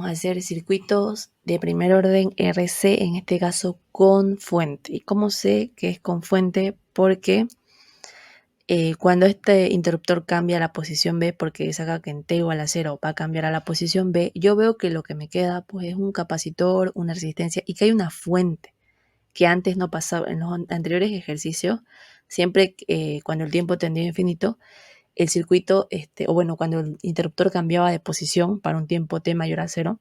Vamos a hacer circuitos de primer orden RC, en este caso con fuente. ¿Y cómo sé que es con fuente? Porque cuando este interruptor cambia a la posición B, porque es acá que en T igual a 0 va a cambiar a la posición B, yo veo que lo que me queda pues es un capacitor, una resistencia y que hay una fuente que antes no pasaba. En los anteriores ejercicios, siempre cuando el tiempo tendía a infinito, el circuito, o bueno, cuando el interruptor cambiaba de posición para un tiempo T mayor a 0,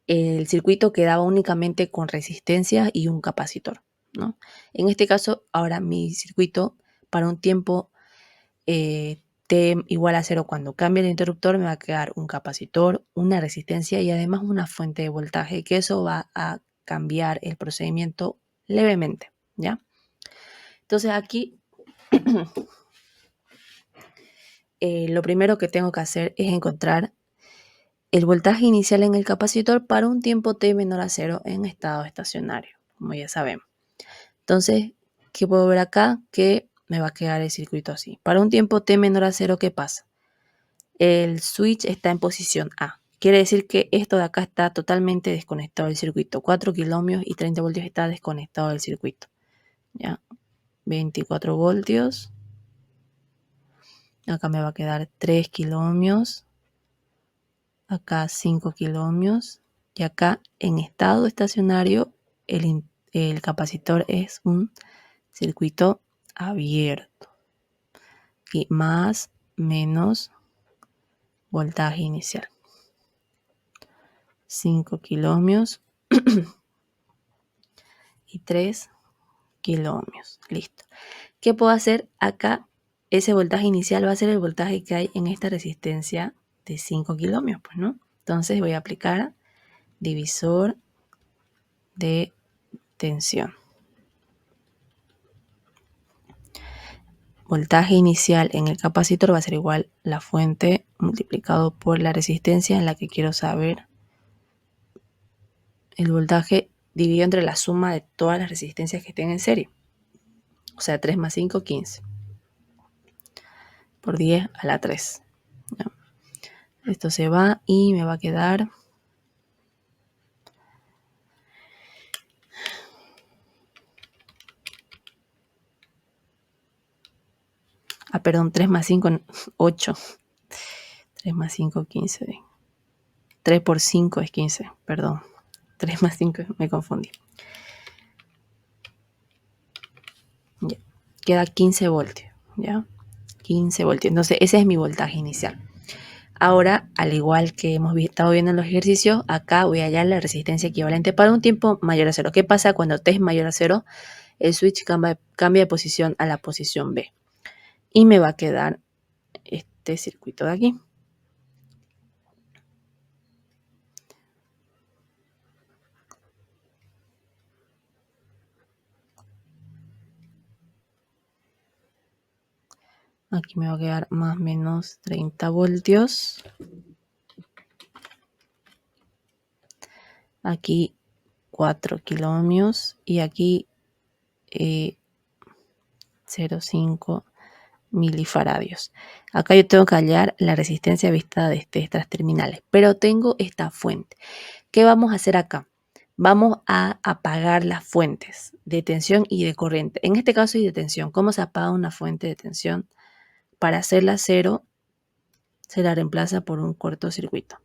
el circuito quedaba únicamente con resistencia y un capacitor, ¿no? En este caso, ahora mi circuito para un tiempo T igual a 0, cuando cambie el interruptor, me va a quedar un capacitor, una resistencia y además una fuente de voltaje, que eso va a cambiar el procedimiento levemente, ¿ya? Entonces aquí lo primero que tengo que hacer es encontrar el voltaje inicial en el capacitor para un tiempo T menor a 0 en estado estacionario, como ya sabemos. Entonces, ¿qué puedo ver acá? Que me va a quedar el circuito así. Para un tiempo T menor a 0, ¿qué pasa? El switch está en posición A. Quiere decir que esto de acá está totalmente desconectado del circuito. 4 kiloohmios y 30 voltios está desconectado del circuito. ¿Ya? 24 voltios. Acá me va a quedar 3 kiloohmios. Acá 5 kiloohmios. Y acá en estado estacionario el capacitor es un circuito abierto. Y más, menos voltaje inicial. 5 kiloohmios y 3 kiloohmios. Listo. ¿Qué puedo hacer acá? Ese voltaje inicial va a ser el voltaje que hay en esta resistencia de 5 kiloohmios, pues, ¿no? Entonces voy a aplicar divisor de tensión. Voltaje inicial en el capacitor va a ser igual la fuente multiplicado por la resistencia en la que quiero saber el voltaje dividido entre la suma de todas las resistencias que estén en serie. O sea, 3 más 5, 15. Por 10 a la 3. ¿No? Esto se va y me va a quedar... perdón, 3 más 5, 8. 3 más 5, 15. 3 por 5 es 15, perdón. 3 más 5, me confundí. Ya. Queda 15 voltios, ¿ya? 15 voltios. Entonces, ese es mi voltaje inicial. Ahora, al igual que hemos estado viendo en los ejercicios, acá voy a hallar la resistencia equivalente para un tiempo mayor a 0. ¿Qué pasa cuando T es mayor a 0? El switch cambia de posición a la posición B. Y me va a quedar este circuito de aquí. Aquí me va a quedar más o menos 30 voltios. Aquí 4 kiloohmios y aquí 0,5 milifaradios. Acá yo tengo que hallar la resistencia vista desde estas terminales, pero tengo esta fuente. ¿Qué vamos a hacer acá? Vamos a apagar las fuentes de tensión y de corriente. En este caso, y de tensión. ¿Cómo se apaga una fuente de tensión? Para hacerla cero, se la reemplaza por un cortocircuito.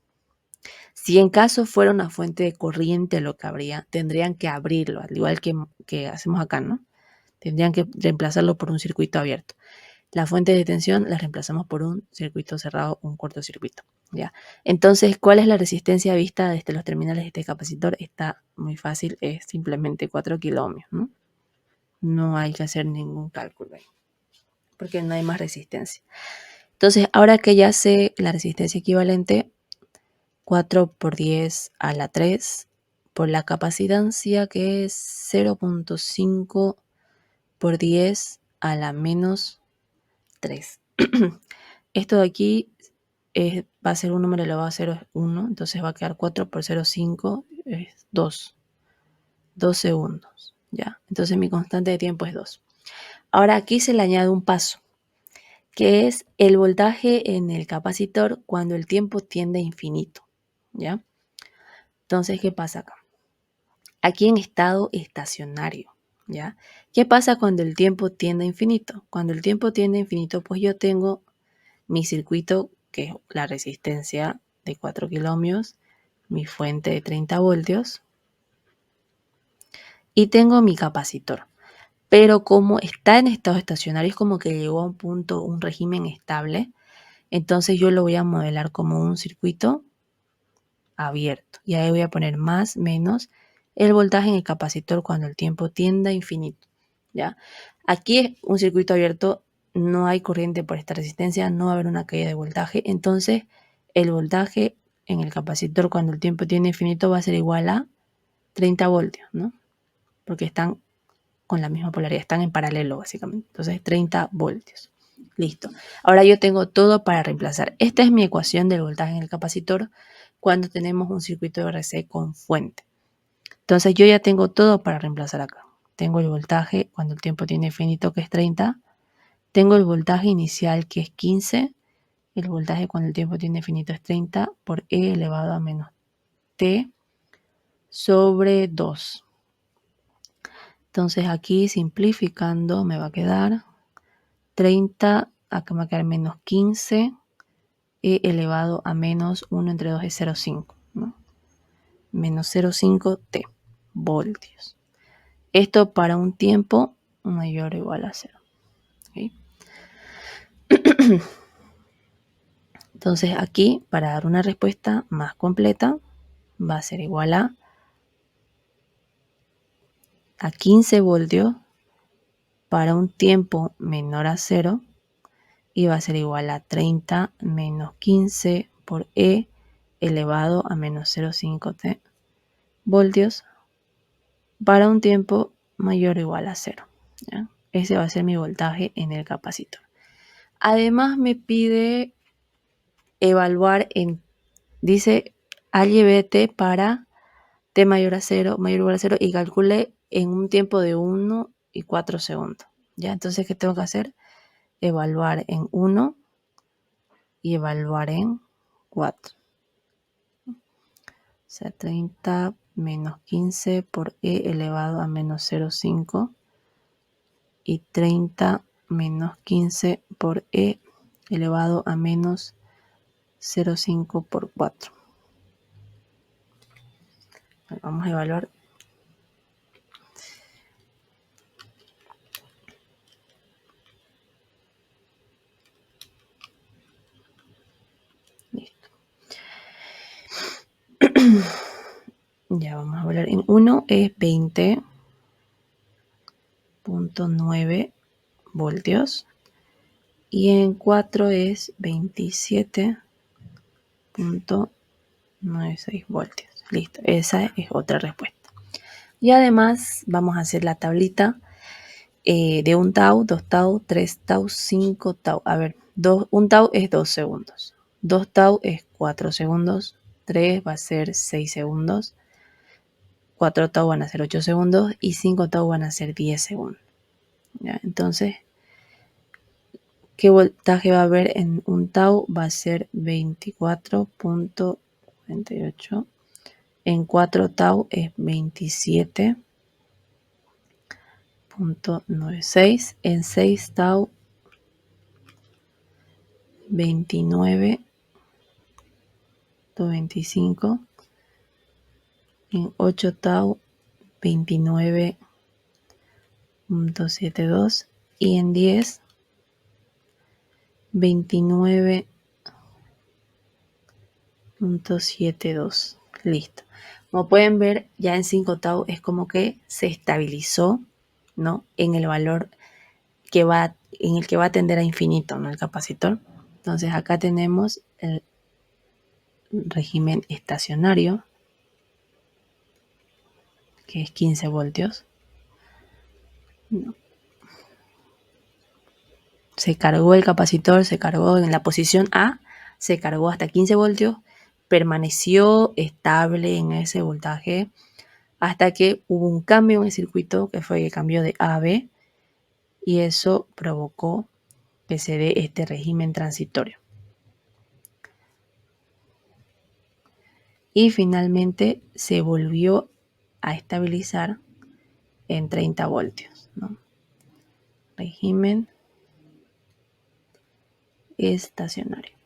Si en caso fuera una fuente de corriente lo que habría, tendrían que abrirlo, al igual que hacemos acá, ¿no? Tendrían que reemplazarlo por un circuito abierto. La fuente de tensión la reemplazamos por un circuito cerrado, un cortocircuito, ¿ya? Entonces, ¿cuál es la resistencia vista desde los terminales de este capacitor? Está muy fácil, es simplemente 4 kiloohmios, ¿no? No hay que hacer ningún cálculo ahí, porque no hay más resistencia. Entonces, ahora que ya sé la resistencia equivalente, 4 por 10 a la 3 por la capacidancia, que es 0,5 por 10 a la menos 3. Esto de aquí va a ser un número elevado a 0, es 1, entonces va a quedar 4 por 0,5 es 2 segundos, ¿ya? Entonces mi constante de tiempo es 2. Ahora aquí se le añade un paso, que es el voltaje en el capacitor cuando el tiempo tiende a infinito, ¿ya? Entonces, ¿qué pasa acá? Aquí en estado estacionario, ¿ya? ¿Qué pasa cuando el tiempo tiende a infinito? Cuando el tiempo tiende a infinito, pues yo tengo mi circuito, que es la resistencia de 4 kiloohmios, mi fuente de 30 voltios, y tengo mi capacitor. Pero como está en estado estacionario, es como que llegó a un punto, un régimen estable, entonces yo lo voy a modelar como un circuito abierto. Y ahí voy a poner más, menos el voltaje en el capacitor cuando el tiempo tienda a infinito. ¿Ya? Aquí es un circuito abierto, no hay corriente por esta resistencia, no va a haber una caída de voltaje. Entonces, el voltaje en el capacitor cuando el tiempo tiende a infinito va a ser igual a 30 voltios, ¿no? Porque están con la misma polaridad, están en paralelo básicamente. Entonces, 30 voltios. Listo. Ahora yo tengo todo para reemplazar. Esta es mi ecuación del voltaje en el capacitor cuando tenemos un circuito de RC con fuente. Entonces yo ya tengo todo para reemplazar acá. Tengo el voltaje cuando el tiempo tiene infinito, que es 30. Tengo el voltaje inicial, que es 15. El voltaje cuando el tiempo tiene infinito es 30 por E elevado a menos T sobre 2. Entonces aquí simplificando me va a quedar 30, acá me va a quedar menos 15, E elevado a menos 1 entre 2 es 0,5, ¿no? Menos 0,5 T voltios. Esto para un tiempo mayor o igual a 0. ¿Okay? Entonces aquí, para dar una respuesta más completa, va a ser igual a 15 voltios para un tiempo menor a 0 y va a ser igual a 30 menos 15 por E elevado a menos 0,5 T voltios para un tiempo mayor o igual a 0. ¿Ya? Ese va a ser mi voltaje en el capacitor. Además me pide evaluar dice álgebete para T mayor a 0, mayor o igual a 0 y calcule en un tiempo de 1 y 4 segundos. ¿Ya? Entonces, ¿qué tengo que hacer? Evaluar en 1 y evaluar en 4. O sea, 30 menos 15 por E elevado a menos 0,5 y 30 menos 15 por E elevado a menos 0,5 por 4. Vamos a evaluar. Listo. Ya vamos a evaluar. En 1 es 20.9 voltios y en 4 es 27.96 voltios. Listo, esa es otra respuesta. Y además vamos a hacer la tablita de un tau, 2 tau, 3 tau, 5 tau. A ver, un tau es 2 segundos, 2 tau es 4 segundos, 3 va a ser 6 segundos, 4 tau van a ser 8 segundos y 5 tau van a ser 10 segundos. ¿Ya? Entonces, ¿qué voltaje va a haber en un tau? Va a ser 24.48. En 4 tau es 27.96. En 6 tau, 29.25. En 8 tau, 29.72. Y en 10, 29.72. Listo. Como pueden ver, ya en 5 tau es como que se estabilizó, ¿no? En el valor en el que va a tender a infinito, ¿no? El capacitor. Entonces acá tenemos el régimen estacionario, que es 15 voltios. Se cargó el capacitor, se cargó en la posición A, se cargó hasta 15 voltios, permaneció estable en ese voltaje hasta que hubo un cambio en el circuito, que fue el cambio de A a B, y eso provocó que se dé este régimen transitorio. y finalmente se volvió a estabilizar en 30 voltios, ¿no? Régimen estacionario.